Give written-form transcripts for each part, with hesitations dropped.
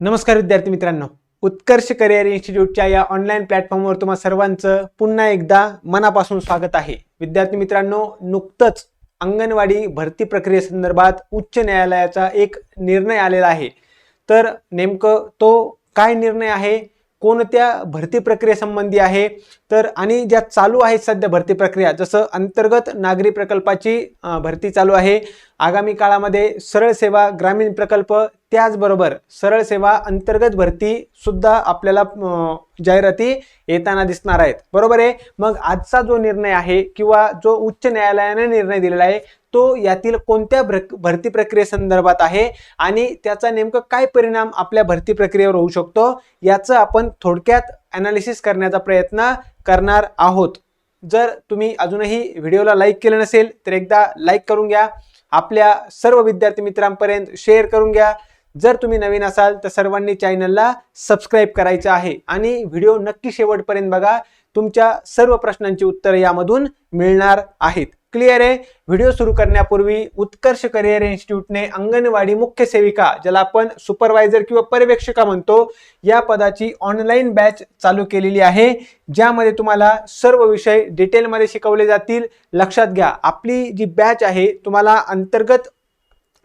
नमस्कार विद्यार्थी मित्रांनो, उत्कर्ष करिअर इन्स्टिट्यूटच्या या ऑनलाईन प्लॅटफॉर्मवर तुम्हा सर्वांचं पुन्हा एकदा मनापासून स्वागत आहे। विद्यार्थी मित्रांनो, नुकतंच अंगणवाडी भरती प्रक्रियेसंदर्भात उच्च न्यायालयाचा एक निर्णय आलेला आहे। तर नेमकं तो काय निर्णय आहे, कोणत्या भरती प्रक्रियेसंबंधी आहे, तर आणि ज्या चालू आहेत सध्या भरती प्रक्रिया, जसं अंतर्गत नागरी प्रकल्पाची भरती चालू आहे, आगामी काळामध्ये सरळ सेवा ग्रामीण प्रकल्प, त्याचबरोबर सरळ सेवा अंतर्गत भरती सुद्धा आपल्याला जाहिराती येताना दिसणार आहेत। बरोबर आहे। मग आजचा जो निर्णय आहे किंवा जो उच्च न्यायालयाने निर्णय दिलेला आहे तो यातील कोणत्या भरती प्रक्रियेसंदर्भात आहे आणि त्याचा नेमका काय परिणाम आपल्या भरती प्रक्रियेवर होऊ शकतो याचं आपण थोडक्यात ॲनालिसिस करण्याचा प्रयत्न करणार आहोत। जर तुम्ही अजूनही व्हिडिओला लाईक केलं नसेल तर एकदा लाईक करून घ्या, आपल्या सर्व विद्यार्थी मित्रांपर्यंत शेअर करून घ्या। जर तुम्ही नवीन असाल तर सर्वांनी चॅनलला सबस्क्राइब करायचं आहे आणि व्हिडिओ नक्की शेवटपर्यंत बघा, तुमच्या सर्व प्रश्नांची उत्तरे यामधून मिळणार आहेत। क्लिअर आहे। व्हिडिओ सुरू करण्यापूर्वी उत्कर्ष करिअर इन्स्टिट्यूटने अंगणवाडी मुख्य सेविका, ज्याला आपण सुपरवायझर किंवा पर्यवेक्षिका म्हणतो, या पदाची ऑनलाईन बॅच चालू केलेली आहे, ज्यामध्ये तुम्हाला सर्व विषय डिटेलमध्ये शिकवले जातील। लक्षात घ्या, आपली जी बॅच आहे, तुम्हाला अंतर्गत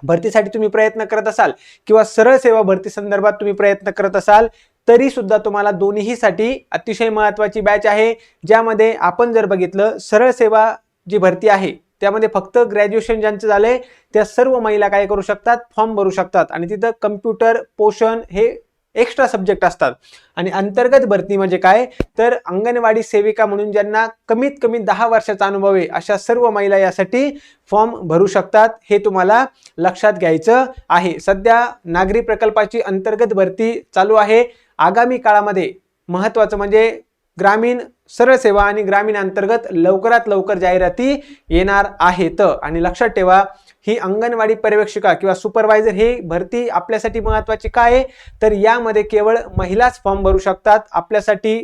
भरतीसाठी तुम्ही प्रयत्न करत असाल किंवा सरळ सेवा भरती संदर्भात तुम्ही प्रयत्न करत असाल तरी सुद्धा तुम्हाला दोन्हीसाठी अतिशय महत्त्वाची बॅच आहे, ज्यामध्ये आपण जर बघितलं सरळ सेवा जी भरती आहे त्यामध्ये फक्त ग्रॅज्युएशन ज्यांचं झालंय त्या सर्व महिला काय करू शकतात, फॉर्म भरू शकतात आणि तिथं कम्प्युटर, पोषण हे एक्स्ट्रा सब्जेक्ट असतात। आणि अंतर्गत भरती म्हणजे काय, तर अंगणवाडी सेविका म्हणून ज्यांना कमीत कमी 10 वर्षाचा अनुभव आहे अशा सर्व महिला यासाठी फॉर्म भरू शकतात, हे तुम्हाला लक्षात घ्यायचं आहे। सध्या नागरी प्रकल्पाची अंतर्गत भरती चालू आहे। आगामी काळामध्ये महत्त्वाचं म्हणजे ग्रामीण सरळ सेवा आणि ग्रामीण अंतर्गत लवकरात लवकर जाहिराती येणार आहेत। आणि लक्षात ठेवा, ही अंगणवाडी पर्यवेक्षिका किंवा सुपरवायझर ही भरती आपल्यासाठी महत्त्वाची काय आहे, तर यामध्ये केवळ महिलाच फॉर्म भरू शकतात। आपल्यासाठी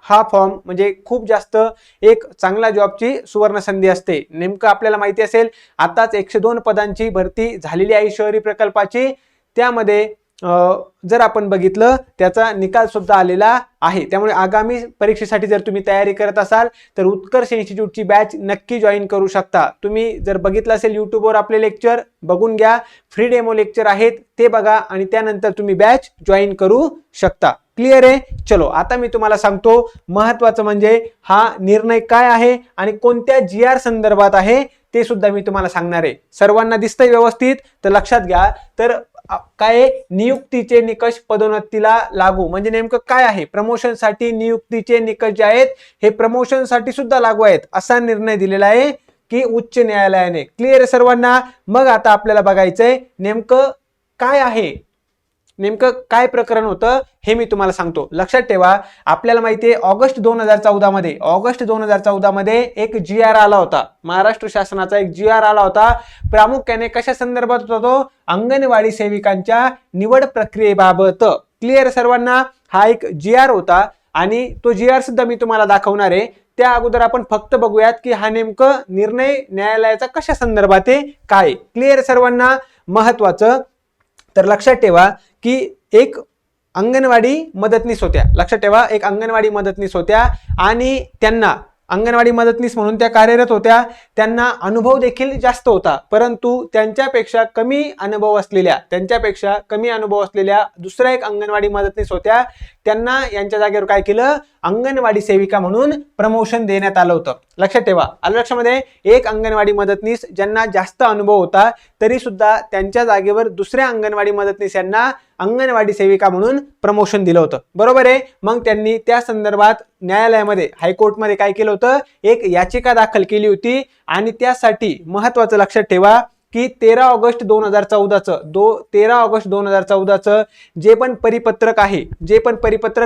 हा फॉर्म म्हणजे खूप जास्त एक चांगला जॉबची सुवर्ण संधी असते। नेमकं आपल्याला माहिती असेल, आताच 102 पदांची भरती झालेली आहे शहरी प्रकल्पाची, त्यामध्ये जर आपण बघितलं त्याचा निकाल सुद्धा आलेला आहे। त्यामुळे आगामी परीक्षेसाठी जर तुम्ही तयारी करत असाल तर उत्कर्ष इन्स्टिट्यूटची बॅच नक्की जॉईन करू शकता। तुम्ही जर बघितलं असेल यूट्यूबवर आपले लेक्चर बघून घ्या, फ्री डेमो लेक्चर आहेत ते बघा आणि त्यानंतर तुम्ही बॅच जॉईन करू शकता। क्लिअर आहे। चलो, आता मी तुम्हाला सांगतो महत्त्वाचं म्हणजे हा निर्णय काय आहे आणि कोणत्या GR संदर्भात आहे ते सुद्धा मी तुम्हाला सांगणार आहे। सर्वांना दिसतंय व्यवस्थित? तर लक्षात घ्या, तर काय नियुक्तीचे निकष पदोन्नतीला लागू म्हणजे नेमकं काय आहे, प्रमोशनसाठी नियुक्तीचे निकष जे आहेत हे प्रमोशनसाठी सुद्धा लागू आहेत असा निर्णय दिलेला आहे की उच्च न्यायालयाने। क्लिअर आहे सर्वांना? मग आता आपल्याला बघायचंय नेमकं काय आहे, नेमकं काय प्रकरण होतं हे मी तुम्हाला सांगतो। लक्षात ठेवा, आपल्याला माहिती आहे ऑगस्ट 2014 मध्ये एक GR आला होता, महाराष्ट्र शासनाचा एक GR आला होता। प्रामुख्याने कशा संदर्भात होता तो, अंगणवाडी सेविकांच्या निवड प्रक्रियेबाबत। क्लिअर सर्वांना? हा एक GR होता आणि तो GR सुद्धा मी तुम्हाला दाखवणार आहे। त्या अगोदर आपण फक्त बघूयात की हा नेमकं निर्णय न्यायालयाचा कशा संदर्भात आहे, काय। क्लिअर सर्वांना? महत्त्वाचं तर लक्षात ठेवा की एक अंगणवाडी मदतनीस होत्या, लक्षात ठेवा एक अंगणवाडी मदतनीस होत्या आणि त्यांना अंगणवाडी मदतनीस म्हणून त्या कार्यरत होत्या। त्यांना अनुभव देखील जास्त होता, परंतु त्यांच्यापेक्षा कमी अनुभव असलेल्या दुसऱ्या एक अंगणवाडी मदतनीस होत्या, त्यांना यांच्या जागेवर काय केलं, अंगणवाडी सेविका म्हणून प्रमोशन देण्यात आलं होतं। लक्षात ठेवा, आलं लक्षामध्ये? एक अंगणवाडी मदतनीस ज्यांना जास्त अनुभव होता तरी सुद्धा त्यांच्या जागेवर दुसऱ्या अंगणवाडी मदतनीस यांना अंगणवाडी सेविका म्हणून प्रमोशन दिलं होतं। बरोबर आहे? मग त्यांनी त्या संदर्भात न्यायालयामध्ये, हायकोर्टमध्ये काय केलं होतं, एक याचिका दाखल केली होती आणि त्यासाठी महत्त्वाचं लक्षात ठेवा की 13 ऑगस्ट 2014चं जे पण परिपत्रक आहे,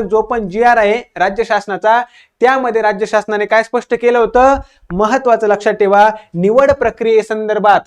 जो पण GR आहे राज्य शासनाचा, त्यामध्ये राज्य शासनाने काय स्पष्ट केलं होतं, महत्त्वाचं लक्षात ठेवा, निवड प्रक्रियेसंदर्भात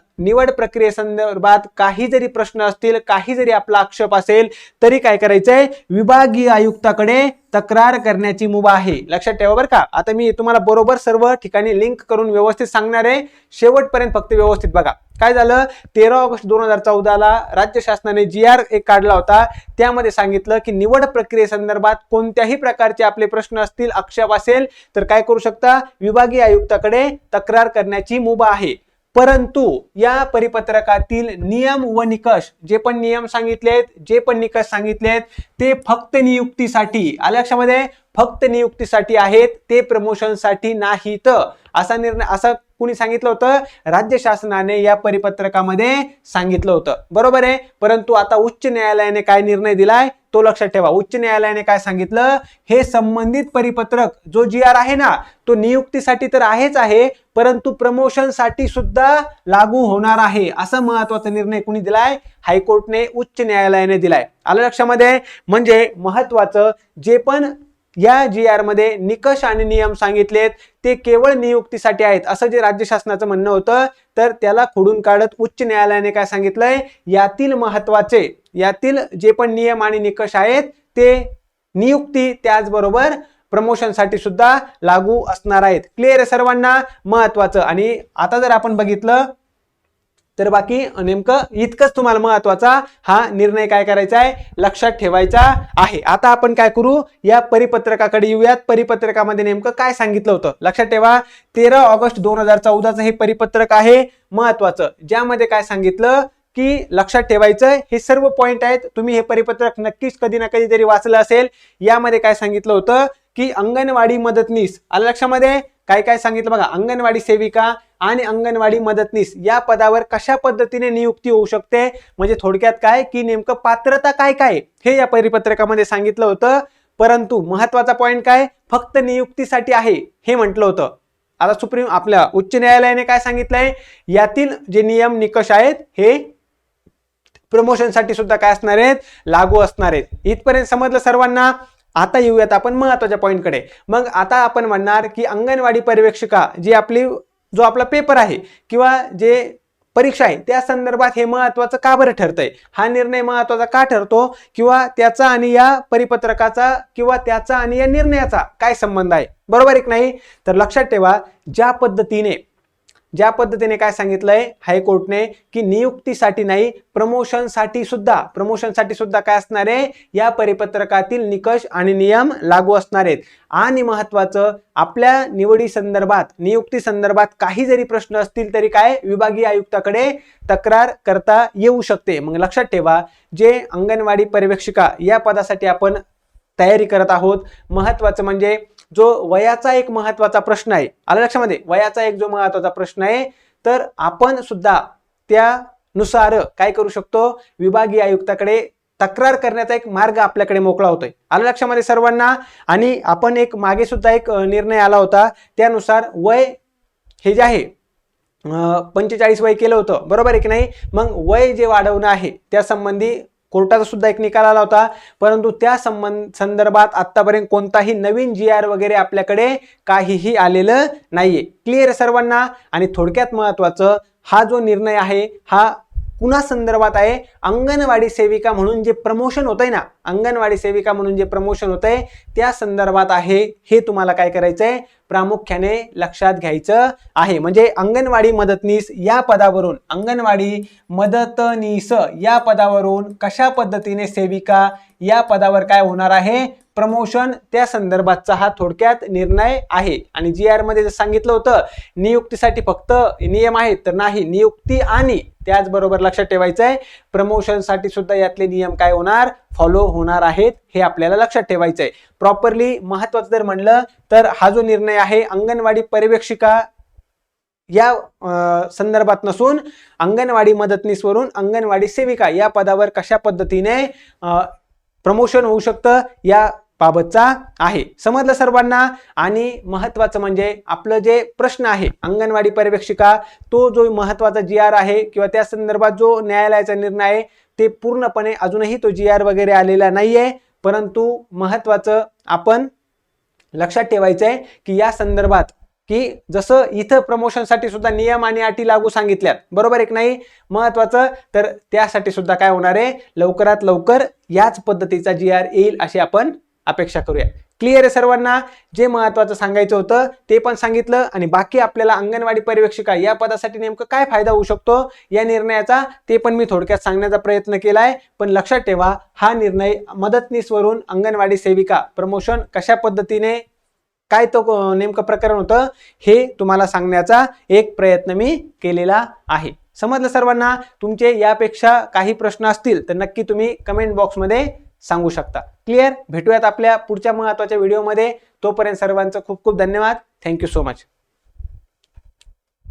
काही जरी प्रश्न असतील, काही जरी आपला आक्षेप असेल तरी काय करायचंय, विभागीय आयुक्ताकडे तक्रार करण्याची मुभा आहे। लक्षात ठेवा बरं का। आता मी तुम्हाला बरोबर सर्व ठिकाणी लिंक करून व्यवस्थित सांगणार आहे, शेवटपर्यंत फक्त व्यवस्थित बघा। काय झालं, 13 ऑगस्ट 2014ला राज्य शासनाने GR एक काढला होता. त्यामध्ये सांगितलं की निवड प्रक्रियेसंदर्भात कोणत्याही प्रकारचे आपले प्रश्न असतील, आक्षेप असेल तर काय करू शकता, विभागीय आयुक्ताकडे तक्रार करण्याची मुभा आहे. परंतु या परिपत्रकातील नियम व निकष, जे पण नियम सांगितलेत, जे पण निकष सांगितलेत, ते फक्त नियुक्तीसाठी, आल्या लक्षामध्ये, फक्त नियुक्तीसाठी आहेत, ते प्रमोशनसाठी नाहीत. असा निर्णय, असं कुणी सांगितलं होतं, राज्य शासनाने या परिपत्रकामध्ये सांगितलं होतं. बरोबर आहे. परंतु आता उच्च न्यायालयाने काय निर्णय दिलाय तो लक्षात ठेवा. उच्च न्यायालयाने काय सांगितलं, हे संबंधित परिपत्रक जो GR आहे ना, तो नियुक्तीसाठी तर आहेच आहे, परंतु प्रमोशनसाठी सुद्धा लागू होणार आहे. असा महत्वाचा निर्णय कुणी दिलाय, हायकोर्टने, उच्च न्यायालयाने दिलाय. आलं लक्षामध्ये. म्हणजे महत्वाचं जे पण या GR मध्ये निकष आणि नियम सांगितलेत ते केवळ नियुक्तीसाठी आहेत असं जे राज्य शासनाचं म्हणणं होतं, तर त्याला खोडून काढत उच्च न्यायालयाने काय सांगितलंय, यातील महत्वाचे, यातील जे पण नियम आणि निकष आहेत ते नियुक्ती त्याचबरोबर प्रमोशनसाठी सुद्धा लागू असणार आहेत. क्लिअर आहे सर्वांना, महत्वाचं. आणि आता जर आपण बघितलं तर बाकी नेमकं इतकंच तुम्हाला महत्वाचा हा निर्णय काय करायचा आहे, लक्षात ठेवायचा आहे. आता आपण काय करू, या परिपत्रकाकडे येऊयात. परिपत्रकामध्ये नेमकं काय सांगितलं होतं लक्षात ठेवा. 13 ऑगस्ट 2014चं हे परिपत्रक आहे महत्वाचं, ज्यामध्ये काय सांगितलं की लक्षात ठेवायचं, हे सर्व पॉइंट आहेत. तुम्ही हे परिपत्रक नक्कीच कधी ना कधी तरी वाचलं असेल. यामध्ये काय सांगितलं होतं की अंगणवाडी मदतनीस, आलं लक्षामध्ये, काय काय सांगितलं बघा, अंगणवाडी सेविका आणि अंगणवाडी मदतनीस या पदावर कशा पद्धतीने नियुक्ती होऊ शकते, म्हणजे थोडक्यात काय की नेमकं पात्रता काय काय हे या परिपत्रकामध्ये सांगितलं होतं. परंतु महत्वाचा पॉइंट काय, फक्त नियुक्तीसाठी आहे हे म्हटलं होतं. आता सुप्रीम आपल्या उच्च न्यायालयाने काय सांगितलंय, यातील जे नियम निकष आहेत हे प्रमोशनसाठी सुद्धा काय असणार आहेत, लागू असणार आहेत. इथपर्यंत समजलं सर्वांना. आता येऊयात आपण महत्वाच्या पॉइंटकडे. मग आता आपण म्हणणार की अंगणवाडी पर्यवेक्षिका जी आपली, जो आपला पेपर आहे किंवा जे परीक्षा आहे त्या संदर्भात हे महत्वाचं का बरं ठरतंय, हा निर्णय महत्वाचा का ठरतो, किंवा त्याचा आणि या परिपत्रकाचा किंवा त्याचा आणि या निर्णयाचा काय संबंध आहे, बरोबर आहे की नाही. तर लक्षात ठेवा, ज्या पद्धतीने काय सांगितलंय हायकोर्टने की नियुक्तीसाठी नाही, प्रमोशनसाठी सुद्धा काय असणार आहे, या परिपत्रकातील निकष आणि नियम लागू असणार आहेत. आणि महत्वाचं, आपल्या निवडी संदर्भात, नियुक्ती संदर्भात काही जरी प्रश्न असतील तरी काय विभागीय आयुक्ताकडे तक्रार करता येऊ शकते. मग लक्षात ठेवा, जे अंगणवाडी पर्यवेक्षिका या पदासाठी आपण तयारी करत आहोत, महत्वाचं म्हणजे जो वयाचा एक महत्वाचा प्रश्न आहे, आलं लक्षामध्ये, वयाचा एक जो महत्वाचा प्रश्न आहे, तर आपण सुद्धा त्यानुसार काय करू शकतो, विभागीय आयुक्ताकडे तक्रार करण्याचा एक मार्ग आपल्याकडे मोकळा होतोय. आलं लक्षामध्ये सर्वांना. आणि आपण एक मागे सुद्धा एक निर्णय आला होता, त्यानुसार वय हे जे आहे 45 वय केलं होतं, बरोबर आहे की नाही. मग वय जे वाढवणं आहे त्या संबंधी कोर्टाचा सुद्धा एक निकाल आला होता, परंतु त्या संदर्भात आतापर्यंत कोणताही नवीन GR वगैरे आपल्याकडे काहीही आलेलं नाहीये. क्लिअर सर्वांना. आणि थोडक्यात महत्वाचं, हा जो निर्णय आहे हा कुणा संदर्भात आहे, अंगणवाडी सेविका म्हणून जे प्रमोशन होतंय ना, अंगणवाडी सेविका म्हणून जे प्रमोशन होतंय त्या संदर्भात आहे. हे तुम्हाला काय करायचंय, प्रामुख्याने लक्षात घ्यायचं आहे. म्हणजे अंगणवाडी मदतनीस या पदावरून, अंगणवाडी मदतनीस या पदावरून कशा पद्धतीने सेविका या पदावर काय होणार आहे, प्रमोशन, त्या संदर्भातचा हा थोडक्यात निर्णय आहे. आणि GR मध्ये जर सांगितलं होतं नियुक्तीसाठी फक्त नियम आहेत, तर नाही, नियुक्ती आणि त्याचबरोबर लक्षात ठेवायचं आहे प्रमोशनसाठी सुद्धा यातले नियम काय होणार, फॉलो होणार आहेत, हे आपल्याला लक्षात ठेवायचं आहे. प्रॉपरली महत्वाचं जर म्हणलं तर हा जो निर्णय आहे अंगणवाडी पर्यवेक्षिका या संदर्भात नसून अंगणवाडी मदतनीसवरून अंगणवाडी सेविका या पदावर कशा पद्धतीने प्रमोशन होऊ शकतं या बाबतचा आहे. समजलं सर्वांना. आणि महत्वाचं म्हणजे आपलं जे प्रश्न आहे अंगणवाडी पर्यवेक्षिका, तो जो महत्वाचा GR आहे किंवा त्या संदर्भात जो न्यायालयाचा निर्णय आहे, ते पूर्णपणे अजूनही तो GR वगैरे आलेला नाहीये. परंतु महत्वाचं आपण लक्षात ठेवायचं आहे की या संदर्भात, की जसं इथं प्रमोशनसाठी सुद्धा नियम आणि अटी लागू सांगितल्यात, बरोबर आहे की नाही, महत्वाचं, तर त्यासाठी सुद्धा काय होणार आहे, लवकरात लवकर याच पद्धतीचा GR येईल अशी आपण अपेक्षा करूया. क्लिअर आहे सर्वांना? जे महत्त्वाचं सांगायचं होतं ते पण सांगितलं आणि बाकी आपल्याला अंगणवाडी पर्यवेक्षिका या पदासाठी नेमकं काय फायदा होऊ शकतो या निर्णयाचा ते पण मी थोडक्यात सांगण्याचा प्रयत्न केलाय. पण लक्षात ठेवा, हा निर्णय मदतनीसवरून अंगणवाडी सेविका प्रमोशन कशा पद्धतीने काय तो नेमकं प्रकरण होतं हे तुम्हाला सांगण्याचा एक प्रयत्न मी केलेला आहे. समजलं सर्वांना? तुमचे यापेक्षा काही प्रश्न असतील तर नक्की तुम्ही कमेंट बॉक्समध्ये सांगू शकता. क्लिअर? भेटूयात आपल्या पुढच्या महत्त्वाच्या व्हिडिओमध्ये. तोपर्यंत सर्वांचं खूप खूप धन्यवाद. Thank you so much.